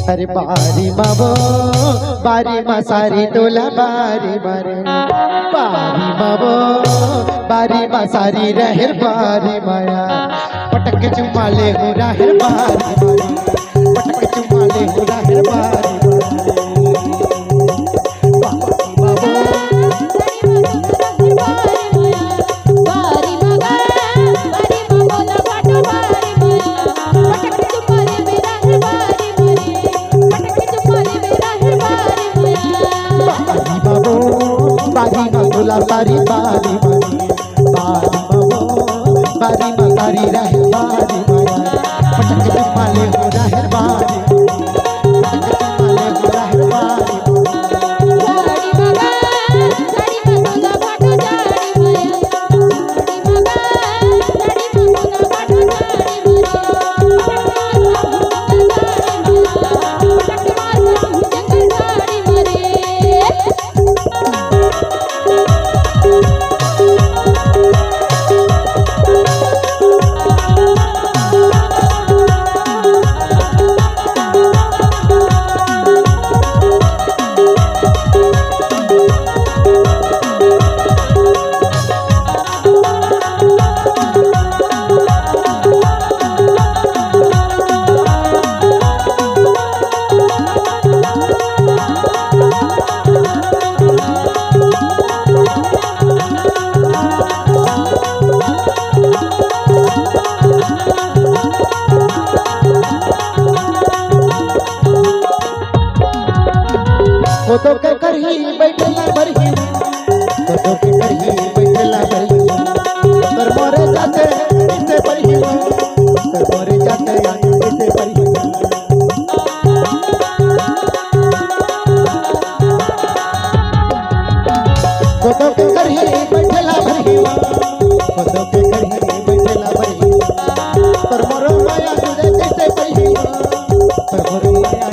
अरे बारी मावो बारी मसारी तोला बारी बारी बारी मावो बारी मसारी रहर बारी माया पटक चुमाले हो रहर बारी बारी पटक चुमाले हो रहर बारी सारी बारी बारी बारी रहर बारी पटक चुमाले हो रहर बारी तो के करही बैठला बरही तो के करही बैठला बरही कर मोरे जाते इसे बरही कर मोरे जाते इसे बरही तो के करही बैठला बरही तो के करही बैठला बरही कर मोरे माया तुझे इसे बरही कर मोरे माया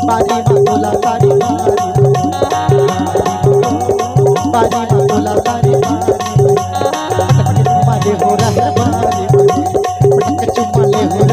बारी बोला सारी बारी बोला सारी पटक चुमाले हो रहर बारी पटक चुमाले हो